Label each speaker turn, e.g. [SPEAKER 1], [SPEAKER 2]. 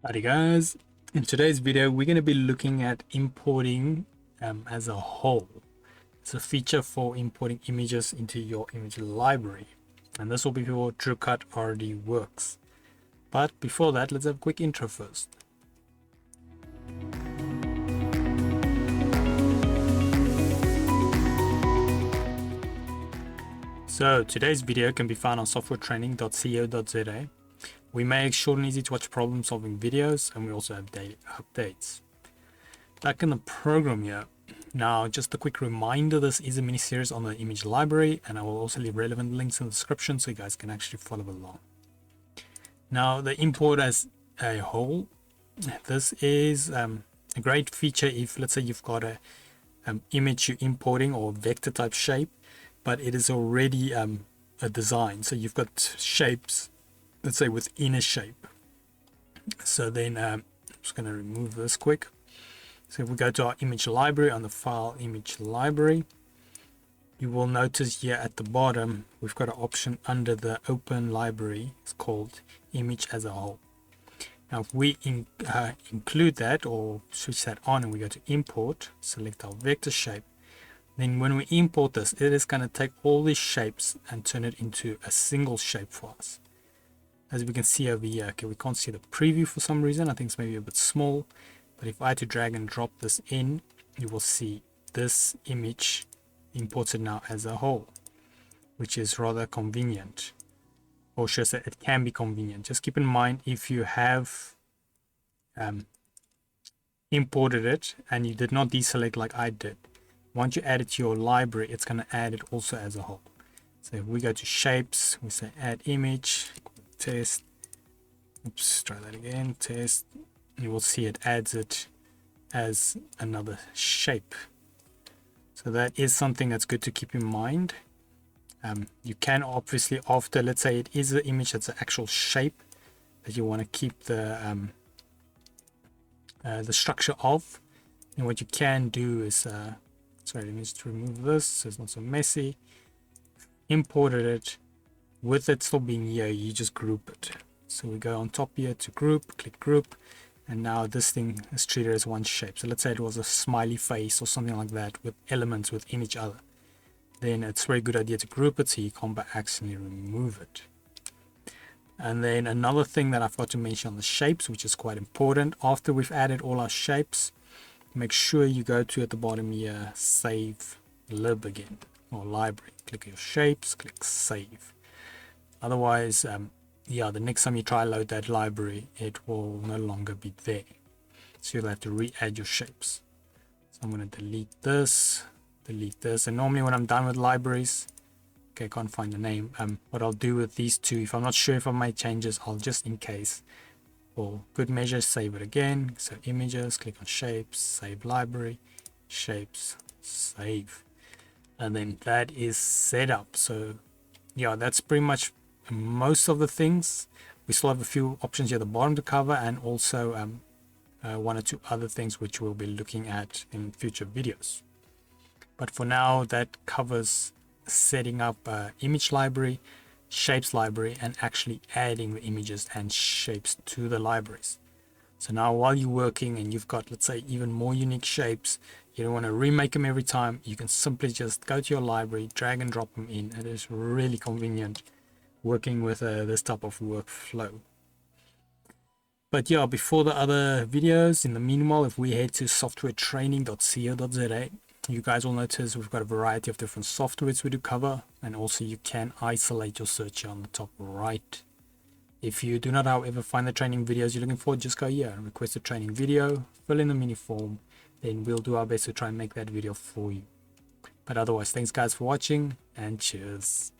[SPEAKER 1] Howdy guys, in today's video we're going to be looking at importing as a whole. It's a feature for importing images into your image library, and this will be for TruCUT RDWorks. But before that, let's have a quick intro first. So today's video can be found on softwaretraining.co.za. We make short and easy to watch problem solving videos, and we also have daily updates. Back in the program here. Now, just a quick reminder, this is a mini series on the image library, and I will also leave relevant links in the description so you guys can actually follow along. Now, the import as a whole, this is a great feature if, let's say, you've got a image you're importing or vector type shape, but it is already a design. So you've got shapes, let's say, within a shape. So then I'm just going to remove this quick. So if we go to our image library, on the file image library, you will notice here at the bottom we've got an option under the open library. It's called image as a whole. Now if we include that or switch that on and we go to import, select our vector shape, then when we import this, it is going to take all these shapes and turn it into a single shape for us. As we can see over here, okay, we can't see the preview for some reason. I think it's maybe a bit small. But if I had to drag and drop this in, you will see this image imported now as a whole, which is rather convenient. Or should I say, it can be convenient. Just keep in mind, if you have imported it and you did not deselect like I did, once you add it to your library, it's going to add it also as a whole. So if we go to shapes, we say add image, test, oops, try that again, test, you will see it adds it as another shape. So that is something that's good to keep in mind. You can obviously, after, let's say it is an image that's an actual shape that you want to keep the structure of, and what you can do is sorry, let me just remove this so it's not so messy. Imported it, with it still being here, you just group it. So we go on top here to group, click group, and now this thing is treated as one shape. So let's say it was a smiley face or something like that with elements within each other. Then it's a very good idea to group it so you can't by accidentally remove it. And then another thing that I forgot to mention on the shapes, which is quite important, after we've added all our shapes, make sure you go to at the bottom here, save lib again, or library. Click your shapes, click save. Otherwise, yeah, the next time you try load that library, it will no longer be there. So you'll have to re-add your shapes. So I'm going to delete this, and normally when I'm done with libraries, okay, I can't find the name. What I'll do with these two, if I'm not sure if I made changes, I'll just in case, for good measure, save it again. So images, click on shapes, save library, shapes, save. And then that is set up. So yeah, that's pretty much most of the things. We still have a few options here at the bottom to cover, and also one or two other things which we'll be looking at in future videos. But for now, that covers setting up image library, shapes library, and actually adding the images and shapes to the libraries. So now while you're working and you've got, let's say, even more unique shapes, you don't want to remake them every time, you can simply just go to your library, drag and drop them in. It is really convenient working with this type of workflow. But yeah, before the other videos, in the meanwhile, if we head to softwaretraining.co.za, you guys will notice we've got a variety of different softwares we do cover, and also you can isolate your search here on the top right. If you do not, however, find the training videos you're looking for, just go here, request a training video, fill in the mini form, then we'll do our best to try and make that video for you. But otherwise, thanks guys for watching, and cheers.